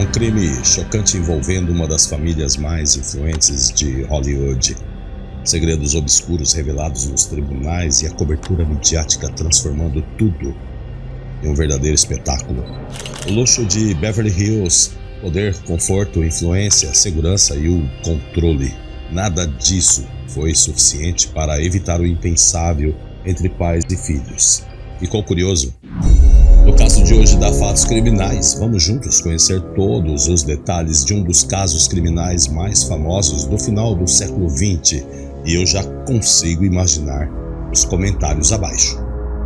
um crime chocante envolvendo uma das famílias mais influentes de Hollywood. Segredos obscuros revelados nos tribunais e a cobertura midiática transformando tudo em um verdadeiro espetáculo. O luxo de Beverly Hills, poder, conforto, influência, segurança e o controle. Nada disso foi suficiente para evitar o impensável entre pais e filhos. Ficou curioso? No caso de hoje da Fatos Criminais, vamos juntos conhecer todos os detalhes de um dos casos criminais mais famosos do final do século XX, e eu já consigo imaginar os comentários abaixo.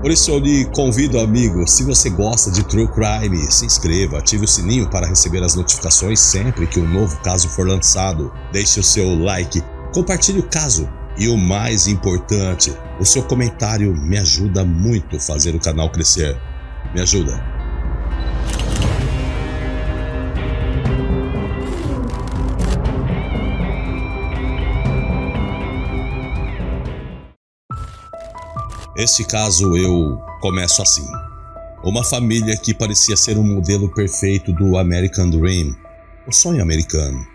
Por isso eu lhe convido, amigo, se você gosta de True Crime, se inscreva, ative o sininho para receber as notificações sempre que um novo caso for lançado. Deixe o seu like, compartilhe o caso e o mais importante, o seu comentário me ajuda muito a fazer o canal crescer. Me ajuda. Este caso eu começo assim. Uma família que parecia ser um modelo perfeito do American Dream, o sonho americano,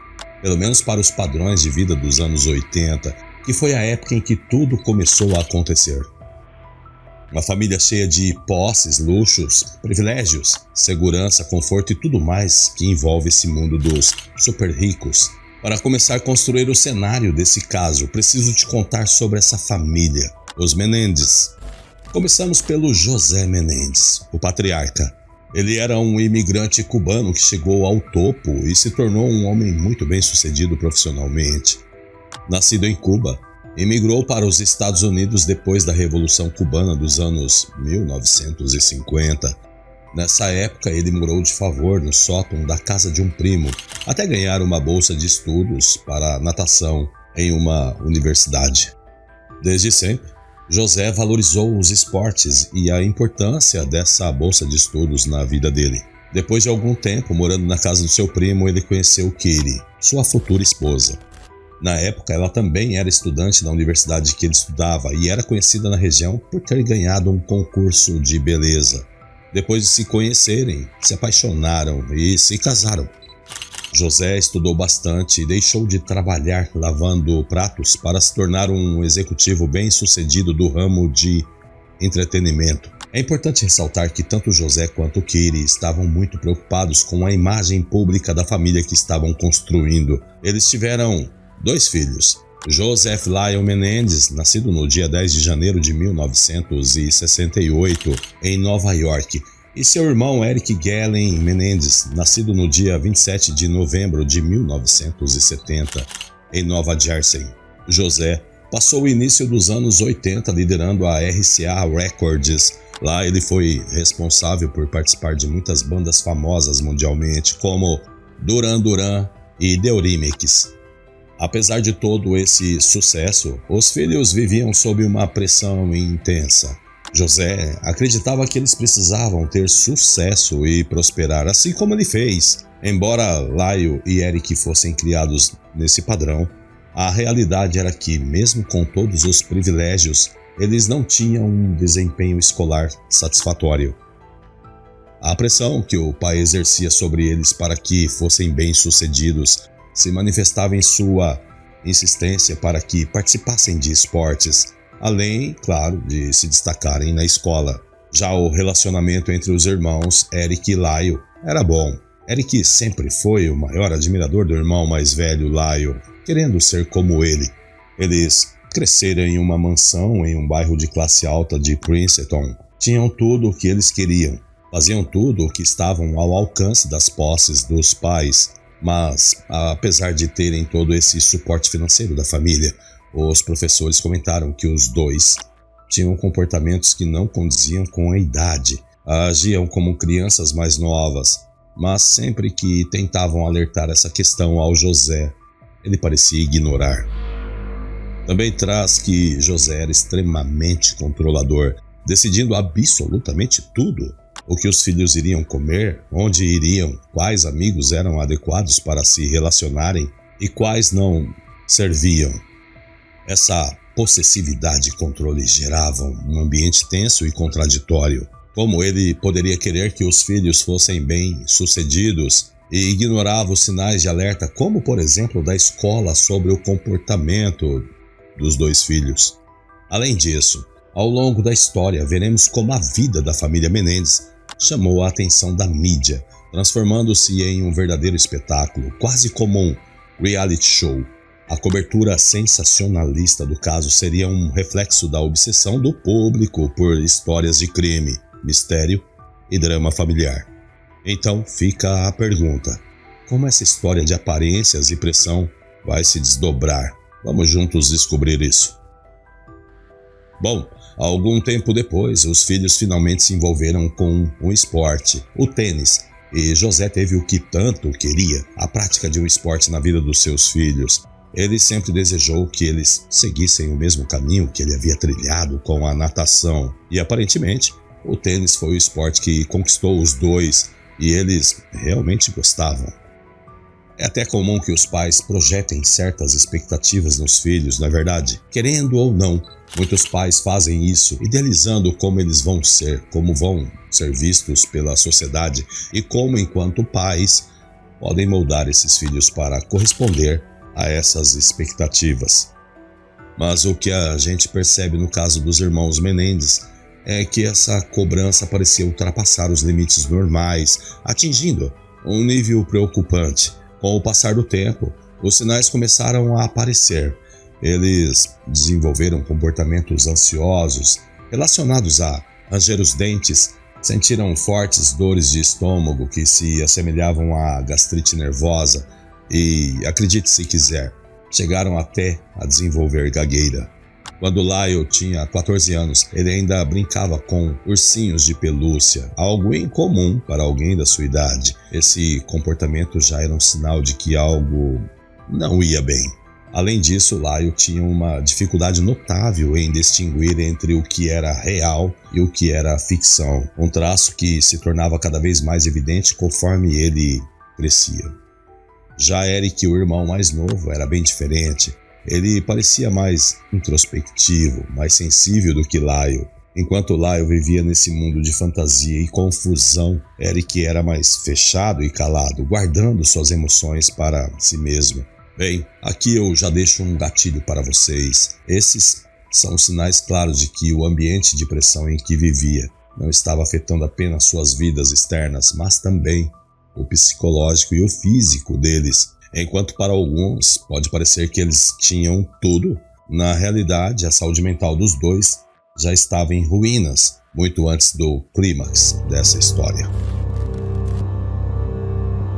pelo menos para os padrões de vida dos anos 80, que foi a época em que tudo começou a acontecer. Uma família cheia de posses, luxos, privilégios, segurança, conforto e tudo mais que envolve esse mundo dos super ricos. Para começar a construir o cenário desse caso, preciso te contar sobre essa família, os Menendez. Começamos pelo José Menendez, o patriarca. Ele era um imigrante cubano que chegou ao topo e se tornou um homem muito bem sucedido profissionalmente. Nascido em Cuba, emigrou para os Estados Unidos depois da Revolução Cubana dos anos 1950. Nessa época, ele morou de favor no sótão da casa de um primo, até ganhar uma bolsa de estudos para natação em uma universidade. Desde sempre, José valorizou os esportes e a importância dessa bolsa de estudos na vida dele. Depois de algum tempo morando na casa do seu primo, ele conheceu Katie, sua futura esposa. Na época, ela também era estudante na universidade que ele estudava e era conhecida na região por ter ganhado um concurso de beleza. Depois de se conhecerem, se apaixonaram e se casaram. José estudou bastante e deixou de trabalhar lavando pratos para se tornar um executivo bem-sucedido do ramo de entretenimento. É importante ressaltar que tanto José quanto Katie estavam muito preocupados com a imagem pública da família que estavam construindo. Eles tiveram 2 filhos, Joseph Lyon Menendez, nascido no dia 10 de janeiro de 1968 em Nova York, e seu irmão Eric Galen Menendez, nascido no dia 27 de novembro de 1970 em Nova Jersey. José passou o início dos anos 80 liderando a RCA Records. Lá ele foi responsável por participar de muitas bandas famosas mundialmente, como Duran Duran e The Eurythmics. Apesar de todo esse sucesso, os filhos viviam sob uma pressão intensa. José acreditava que eles precisavam ter sucesso e prosperar, assim como ele fez. Embora Lyle e Eric fossem criados nesse padrão, a realidade era que, mesmo com todos os privilégios, eles não tinham um desempenho escolar satisfatório. A pressão que o pai exercia sobre eles para que fossem bem-sucedidos se manifestava em sua insistência para que participassem de esportes, além, claro, de se destacarem na escola. Já o relacionamento entre os irmãos Eric e Lyle era bom. Eric sempre foi o maior admirador do irmão mais velho, Lyle, querendo ser como ele. Eles cresceram em uma mansão em um bairro de classe alta de Princeton. Tinham tudo o que eles queriam. Faziam tudo o que estavam ao alcance das posses dos pais. Mas, apesar de terem todo esse suporte financeiro da família, os professores comentaram que os dois tinham comportamentos que não condiziam com a idade, agiam como crianças mais novas, mas sempre que tentavam alertar essa questão ao José, ele parecia ignorar. Também traz que José era extremamente controlador, decidindo absolutamente tudo: o que os filhos iriam comer, onde iriam, quais amigos eram adequados para se relacionarem e quais não serviam. Essa possessividade e controle geravam um ambiente tenso e contraditório. Como ele poderia querer que os filhos fossem bem-sucedidos e ignorava os sinais de alerta, como por exemplo da escola sobre o comportamento dos dois filhos. Além disso, ao longo da história veremos como a vida da família Menendez chamou a atenção da mídia, transformando-se em um verdadeiro espetáculo, quase como um reality show. A cobertura sensacionalista do caso seria um reflexo da obsessão do público por histórias de crime, mistério e drama familiar. Então fica a pergunta: como essa história de aparências e pressão vai se desdobrar? Vamos juntos descobrir isso. Bom, algum tempo depois, os filhos finalmente se envolveram com um esporte, o tênis, e José teve o que tanto queria, a prática de um esporte na vida dos seus filhos. Ele sempre desejou que eles seguissem o mesmo caminho que ele havia trilhado com a natação, e aparentemente o tênis foi o esporte que conquistou os dois, e eles realmente gostavam. É até comum que os pais projetem certas expectativas nos filhos, não é verdade? Querendo ou não, muitos pais fazem isso, idealizando como eles vão ser, como vão ser vistos pela sociedade e como, enquanto pais, podem moldar esses filhos para corresponder a essas expectativas. Mas o que a gente percebe no caso dos irmãos Menendez é que essa cobrança parecia ultrapassar os limites normais, atingindo um nível preocupante. Com o passar do tempo, os sinais começaram a aparecer. Eles desenvolveram comportamentos ansiosos, relacionados a ranger os dentes, sentiram fortes dores de estômago que se assemelhavam à gastrite nervosa e, acredite se quiser, chegaram até a desenvolver gagueira. Quando Lyle tinha 14 anos, ele ainda brincava com ursinhos de pelúcia, algo incomum para alguém da sua idade. Esse comportamento já era um sinal de que algo não ia bem. Além disso, Lyle tinha uma dificuldade notável em distinguir entre o que era real e o que era ficção, um traço que se tornava cada vez mais evidente conforme ele crescia. Já Eric, o irmão mais novo, era bem diferente. Ele parecia mais introspectivo, mais sensível do que Lyle. Enquanto Lyle vivia nesse mundo de fantasia e confusão, Eric era mais fechado e calado, guardando suas emoções para si mesmo. Bem, aqui eu já deixo um gatilho para vocês. Esses são sinais claros de que o ambiente de pressão em que vivia não estava afetando apenas suas vidas externas, mas também o psicológico e o físico deles. Enquanto para alguns pode parecer que eles tinham tudo, na realidade a saúde mental dos dois já estava em ruínas muito antes do clímax dessa história.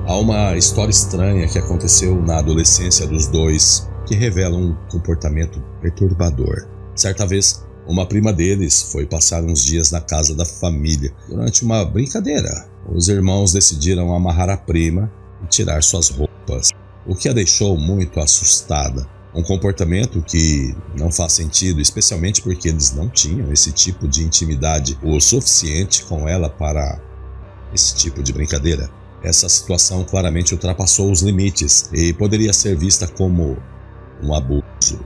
Há uma história estranha que aconteceu na adolescência dos dois que revela um comportamento perturbador. Certa vez, uma prima deles foi passar uns dias na casa da família. Durante uma brincadeira, os irmãos decidiram amarrar a prima e tirar suas roupas, o que a deixou muito assustada. Um comportamento que não faz sentido, especialmente porque eles não tinham esse tipo de intimidade o suficiente com ela para esse tipo de brincadeira. Essa situação claramente ultrapassou os limites e poderia ser vista como um abuso.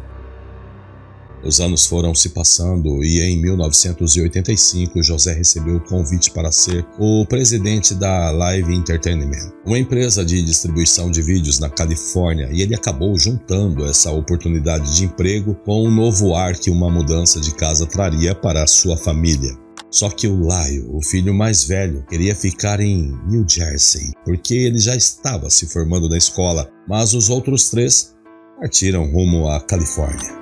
Os anos foram se passando e em 1985 José recebeu o convite para ser o presidente da Live Entertainment, uma empresa de distribuição de vídeos na Califórnia, e ele acabou juntando essa oportunidade de emprego com o novo ar que uma mudança de casa traria para a sua família. Só que o Lyle, o filho mais velho, queria ficar em New Jersey, porque ele já estava se formando na escola, mas os outros três partiram rumo à Califórnia.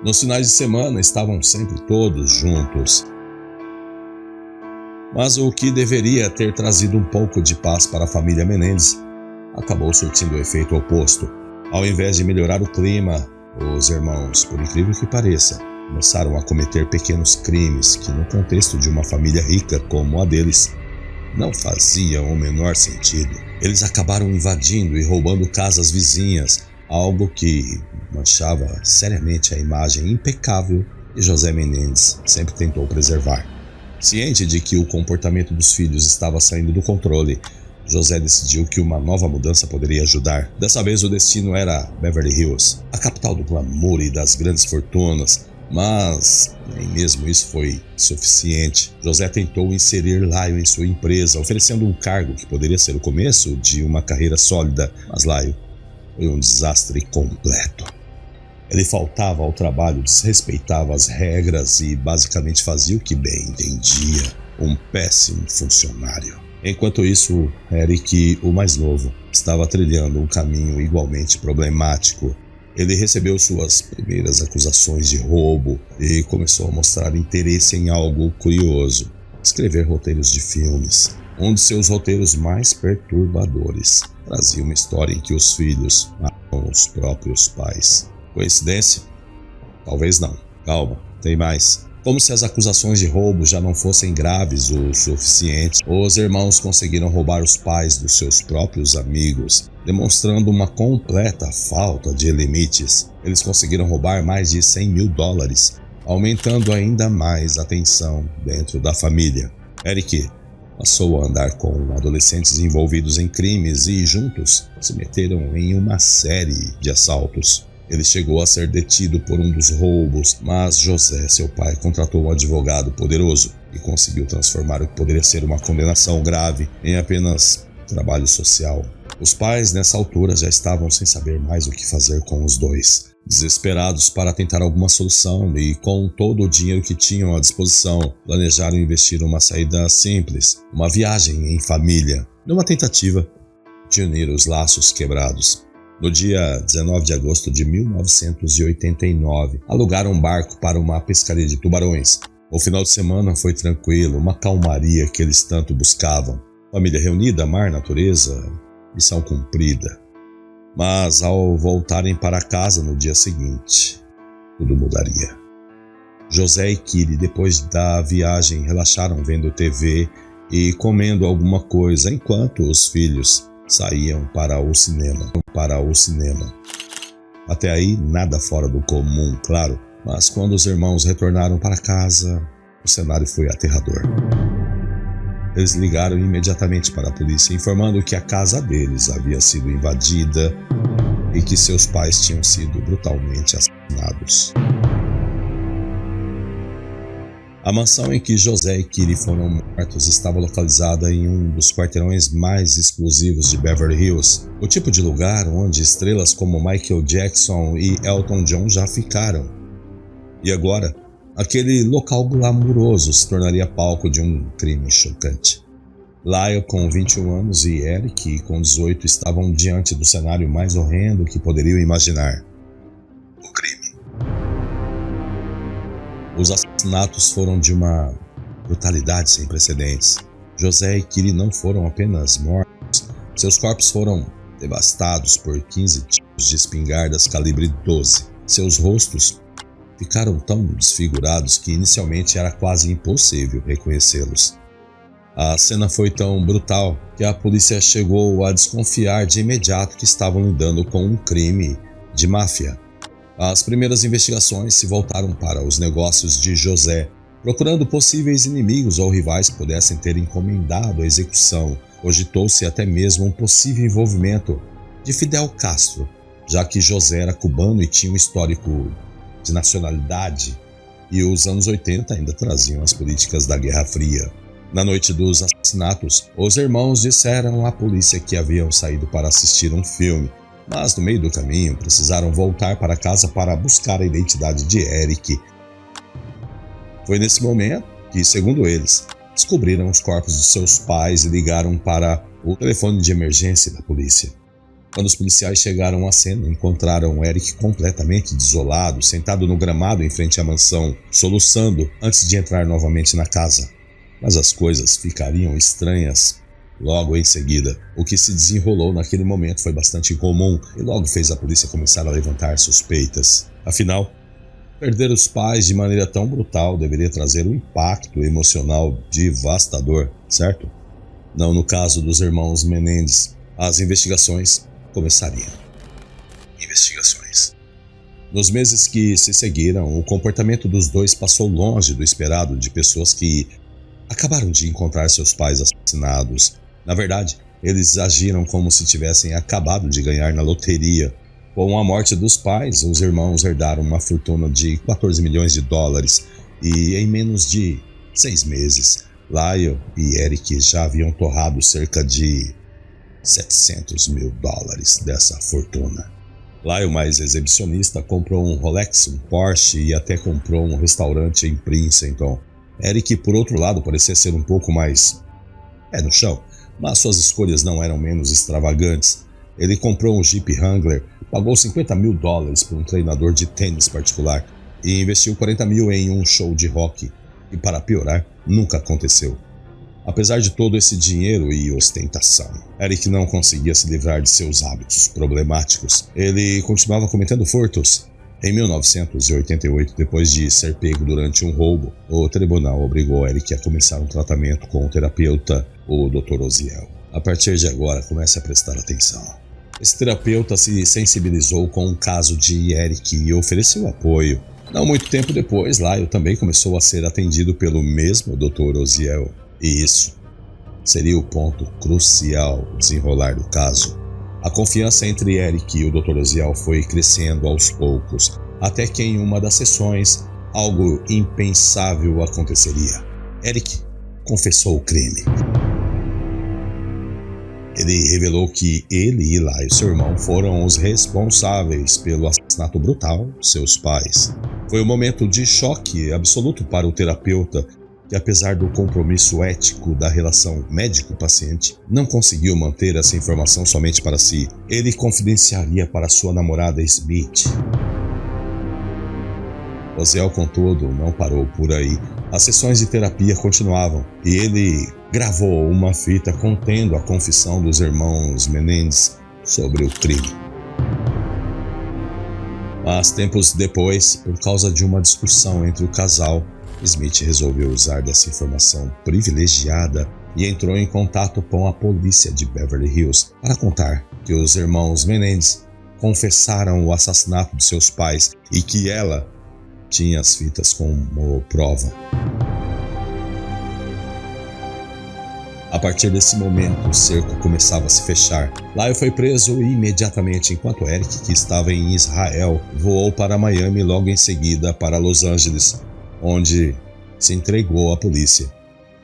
Nos finais de semana estavam sempre todos juntos. Mas o que deveria ter trazido um pouco de paz para a família Menendez acabou surtindo o efeito oposto. Ao invés de melhorar o clima, os irmãos, por incrível que pareça, começaram a cometer pequenos crimes que, no contexto de uma família rica como a deles, não faziam o menor sentido. Eles acabaram invadindo e roubando casas vizinhas, algo que manchava seriamente a imagem impecável que José Menendez sempre tentou preservar. Ciente de que o comportamento dos filhos estava saindo do controle, José decidiu que uma nova mudança poderia ajudar. Dessa vez o destino era Beverly Hills, a capital do glamour e das grandes fortunas, Mas nem mesmo isso foi suficiente. José tentou inserir Lyle em sua empresa, oferecendo um cargo que poderia ser o começo de uma carreira sólida, mas Lyle foi um desastre completo. Ele faltava ao trabalho, desrespeitava as regras e basicamente fazia o que bem entendia. Um péssimo funcionário. Enquanto isso, Eric, o mais novo, estava trilhando um caminho igualmente problemático. Ele recebeu suas primeiras acusações de roubo e começou a mostrar interesse em algo curioso: escrever roteiros de filmes. Um de seus roteiros mais perturbadores trazia uma história em que os filhos matam os próprios pais. Coincidência? Talvez não. Calma, tem mais. Como se as acusações de roubo já não fossem graves o suficiente, os irmãos conseguiram roubar os pais dos seus próprios amigos, demonstrando uma completa falta de limites. Eles conseguiram roubar mais de $100 mil, aumentando ainda mais a tensão dentro da família. Eric passou a andar com adolescentes envolvidos em crimes e juntos se meteram em uma série de assaltos. Ele chegou a ser detido por um dos roubos, mas José, seu pai, contratou um advogado poderoso e conseguiu transformar o que poderia ser uma condenação grave em apenas trabalho social. Os pais, nessa altura, já estavam sem saber mais o que fazer com os dois. Desesperados para tentar alguma solução e com todo o dinheiro que tinham à disposição, planejaram investir uma saída simples, uma viagem em família, numa tentativa de unir os laços quebrados. No dia 19 de agosto de 1989, alugaram um barco para uma pescaria de tubarões. O final de semana foi tranquilo, uma calmaria que eles tanto buscavam. Família reunida, mar, natureza, missão cumprida. Mas ao voltarem para casa no dia seguinte, tudo mudaria. José e Kiri, depois da viagem, relaxaram vendo TV e comendo alguma coisa, enquanto os filhos saíam para o cinema. Até aí, nada fora do comum, claro, mas quando os irmãos retornaram para casa, o cenário foi aterrador. Eles ligaram imediatamente para a polícia, informando que a casa deles havia sido invadida e que seus pais tinham sido brutalmente assassinados. A mansão em que José e Kiri foram mortos estava localizada em um dos quarteirões mais exclusivos de Beverly Hills, o tipo de lugar onde estrelas como Michael Jackson e Elton John já ficaram. E agora, aquele local glamuroso se tornaria palco de um crime chocante. Lyle, com 21 anos, e Eric, com 18, estavam diante do cenário mais horrendo que poderiam imaginar: o crime. Os assassinatos foram de uma brutalidade sem precedentes. José e Kiri não foram apenas mortos, seus corpos foram devastados por 15 tiros de espingardas calibre 12. Seus rostos ficaram tão desfigurados que inicialmente era quase impossível reconhecê-los. A cena foi tão brutal que a polícia chegou a desconfiar de imediato que estavam lidando com um crime de máfia. As primeiras investigações se voltaram para os negócios de José, procurando possíveis inimigos ou rivais que pudessem ter encomendado a execução. Cogitou-se até mesmo um possível envolvimento de Fidel Castro, já que José era cubano e tinha um histórico de nacionalidade, e os anos 80 ainda traziam as políticas da Guerra Fria. Na noite dos assassinatos, os irmãos disseram à polícia que haviam saído para assistir um filme, mas no meio do caminho precisaram voltar para casa para buscar a identidade de Eric. Foi nesse momento que, segundo eles, descobriram os corpos de seus pais e ligaram para o telefone de emergência da polícia. Quando os policiais chegaram à cena, encontraram Eric completamente desolado, sentado no gramado em frente à mansão, soluçando antes de entrar novamente na casa. Mas as coisas ficariam estranhas logo em seguida. O que se desenrolou naquele momento foi bastante incomum e logo fez a polícia começar a levantar suspeitas. Afinal, perder os pais de maneira tão brutal deveria trazer um impacto emocional devastador, certo? Não no caso dos irmãos Menendez. As investigações começariam. Nos meses que se seguiram, o comportamento dos dois passou longe do esperado de pessoas que acabaram de encontrar seus pais assassinados. Na verdade, eles agiram como se tivessem acabado de ganhar na loteria. Com a morte dos pais, os irmãos herdaram uma fortuna de 14 milhões de dólares e em menos de 6 meses, Lyle e Eric já haviam torrado cerca de 700 mil dólares dessa fortuna. Lyle, mais exibicionista, comprou um Rolex, um Porsche e até comprou um restaurante em Princeton. Eric, por outro lado, parecia ser um pouco mais pé no chão, mas suas escolhas não eram menos extravagantes. Ele comprou um Jeep Wrangler, pagou 50 mil dólares por um treinador de tênis particular e investiu 40 mil em um show de rock, e para piorar, nunca aconteceu. Apesar de todo esse dinheiro e ostentação, Eric não conseguia se livrar de seus hábitos problemáticos. Ele continuava cometendo furtos. Em 1988, depois de ser pego durante um roubo, o tribunal obrigou Eric a começar um tratamento com o terapeuta, o Dr. Oziel. A partir de agora, comece a prestar atenção. Esse terapeuta se sensibilizou com o caso de Eric e ofereceu apoio. Não muito tempo depois, Lyle também começou a ser atendido pelo mesmo Dr. Oziel. E isso seria o ponto crucial do desenrolar do caso. A confiança entre Eric e o Dr. Oziel foi crescendo aos poucos, até que em uma das sessões, algo impensável aconteceria. Eric confessou o crime. Ele revelou que ele e Lyle, seu irmão, foram os responsáveis pelo assassinato brutal de seus pais. Foi um momento de choque absoluto para o terapeuta, que apesar do compromisso ético da relação médico-paciente, não conseguiu manter essa informação somente para si. Ele confidenciaria para sua namorada Smith. Oziel, contudo, não parou por aí. As sessões de terapia continuavam e ele gravou uma fita contendo a confissão dos irmãos Menendez sobre o crime. Mas tempos depois, por causa de uma discussão entre o casal, Smith resolveu usar dessa informação privilegiada e entrou em contato com a polícia de Beverly Hills para contar que os irmãos Menendez confessaram o assassinato de seus pais e que ela tinha as fitas como prova. A partir desse momento, o cerco começava a se fechar. Lyle foi preso imediatamente, enquanto Eric, que estava em Israel, voou para Miami e logo em seguida para Los Angeles, onde se entregou à polícia.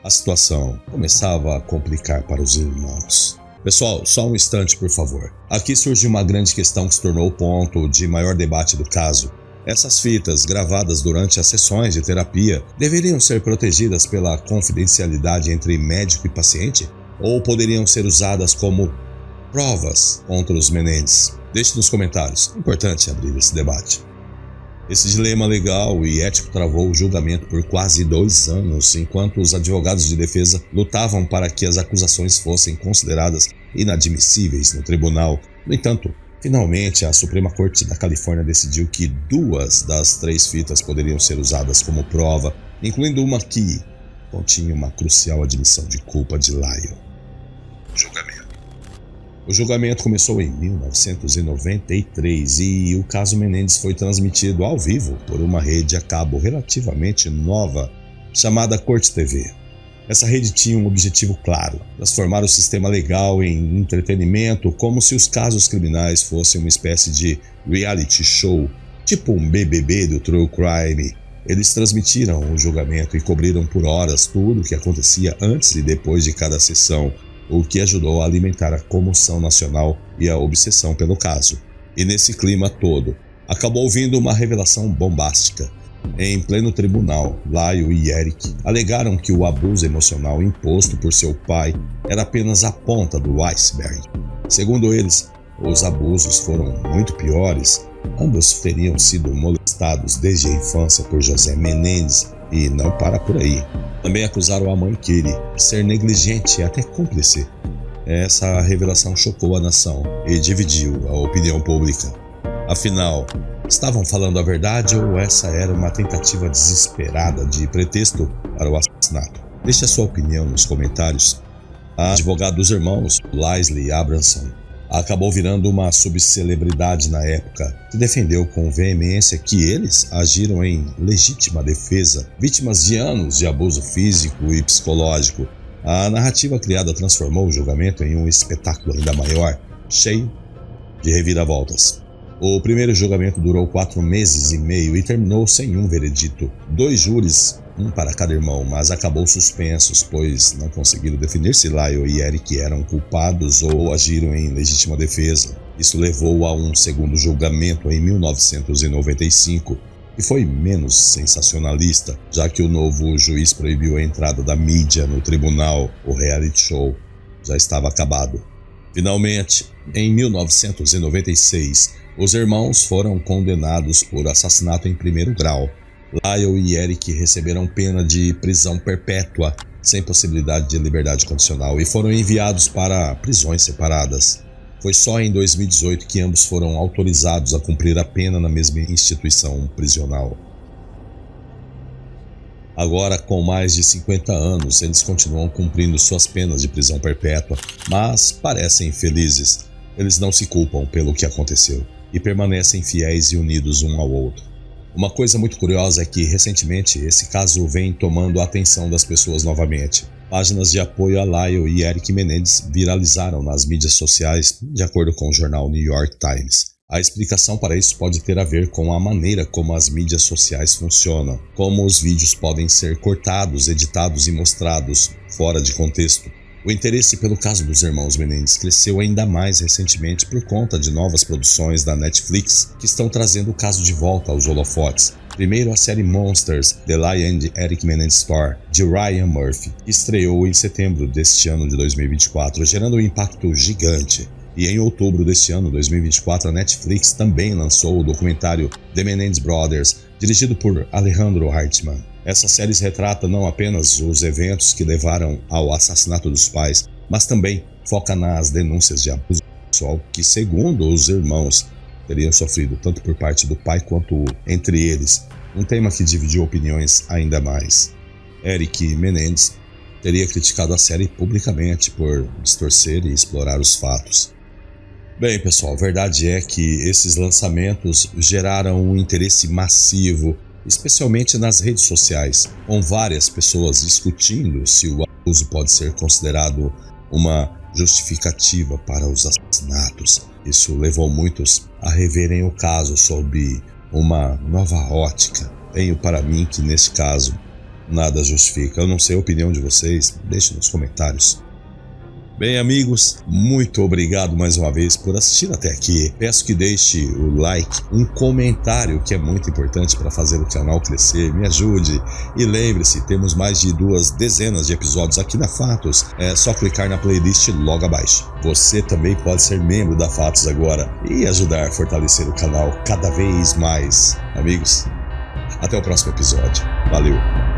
A situação começava a complicar para os irmãos. Pessoal, só um instante, por favor. Aqui surge uma grande questão que se tornou o ponto de maior debate do caso. Essas fitas, gravadas durante as sessões de terapia, deveriam ser protegidas pela confidencialidade entre médico e paciente? Ou poderiam ser usadas como provas contra os Menendez? Deixe nos comentários. É importante abrir esse debate. Esse dilema legal e ético travou o julgamento por quase 2 anos, enquanto os advogados de defesa lutavam para que as acusações fossem consideradas inadmissíveis no tribunal. No entanto, finalmente, a Suprema Corte da Califórnia decidiu que 2 das 3 fitas poderiam ser usadas como prova, incluindo uma que continha uma crucial admissão de culpa de Lyle. Julgamento. O julgamento começou em 1993 e o caso Menendez foi transmitido ao vivo por uma rede a cabo relativamente nova, chamada Corte TV. Essa rede tinha um objetivo claro: transformar o sistema legal em entretenimento, como se os casos criminais fossem uma espécie de reality show, tipo um BBB do True Crime. Eles transmitiram o julgamento e cobriram por horas tudo o que acontecia antes e depois de cada sessão, o que ajudou a alimentar a comoção nacional e a obsessão pelo caso. E nesse clima todo, acabou vindo uma revelação bombástica. Em pleno tribunal, Lyle e Eric alegaram que o abuso emocional imposto por seu pai era apenas a ponta do iceberg. Segundo eles, os abusos foram muito piores. Ambos teriam sido molestados desde a infância por José Menendez e não para por aí. Também acusaram a mãe Kitty de ser negligente e até cúmplice. Essa revelação chocou a nação e dividiu a opinião pública. Afinal, estavam falando a verdade ou essa era uma tentativa desesperada de pretexto para o assassinato? Deixe a sua opinião nos comentários. A advogada dos irmãos, Leslie Abramson, acabou virando uma subcelebridade na época, que defendeu com veemência que eles agiram em legítima defesa, vítimas de anos de abuso físico e psicológico. A narrativa criada transformou o julgamento em um espetáculo ainda maior, cheio de reviravoltas. O primeiro julgamento durou 4 meses e meio e terminou sem um veredito. 2 júris, um para cada irmão, mas acabou suspensos, pois não conseguiram definir se Lyle e Eric eram culpados ou agiram em legítima defesa. Isso levou a um segundo julgamento em 1995, que foi menos sensacionalista, já que o novo juiz proibiu a entrada da mídia no tribunal. O reality show já estava acabado. Finalmente, em 1996, os irmãos foram condenados por assassinato em primeiro grau. Lyle e Eric receberam pena de prisão perpétua, sem possibilidade de liberdade condicional, e foram enviados para prisões separadas. Foi só em 2018 que ambos foram autorizados a cumprir a pena na mesma instituição prisional. Agora, com mais de 50 anos, eles continuam cumprindo suas penas de prisão perpétua, mas parecem felizes. Eles não se culpam pelo que aconteceu e permanecem fiéis e unidos um ao outro. Uma coisa muito curiosa é que, recentemente, esse caso vem tomando a atenção das pessoas novamente. Páginas de apoio a Lyle e Eric Menendez viralizaram nas mídias sociais, de acordo com o jornal New York Times. A explicação para isso pode ter a ver com a maneira como as mídias sociais funcionam, como os vídeos podem ser cortados, editados e mostrados fora de contexto. O interesse pelo caso dos irmãos Menendez cresceu ainda mais recentemente por conta de novas produções da Netflix que estão trazendo o caso de volta aos holofotes. Primeiro, a série Monsters, The Lyle and Eric Menendez Story, de Ryan Murphy, que estreou em setembro deste ano de 2024, gerando um impacto gigante. E em outubro deste ano, 2024, a Netflix também lançou o documentário The Menendez Brothers, dirigido por Alejandro Hartman. Essa série retrata não apenas os eventos que levaram ao assassinato dos pais, mas também foca nas denúncias de abuso sexual que, segundo os irmãos, teriam sofrido tanto por parte do pai quanto entre eles, um tema que dividiu opiniões ainda mais. Eric Menendez teria criticado a série publicamente por distorcer e explorar os fatos. Bem, pessoal, a verdade é que esses lançamentos geraram um interesse massivo, especialmente nas redes sociais, com várias pessoas discutindo se o abuso pode ser considerado uma justificativa para os assassinatos. Isso levou muitos a reverem o caso sob uma nova ótica. Tenho para mim que, nesse caso, nada justifica. Eu não sei a opinião de vocês, deixe nos comentários. Bem, amigos, muito obrigado mais uma vez por assistir até aqui. Peço que deixe o like, um comentário que é muito importante para fazer o canal crescer, me ajude. E lembre-se, temos mais de 2 dezenas de episódios aqui na Fatos, é só clicar na playlist logo abaixo. Você também pode ser membro da Fatos agora e ajudar a fortalecer o canal cada vez mais. Amigos, até o próximo episódio. Valeu!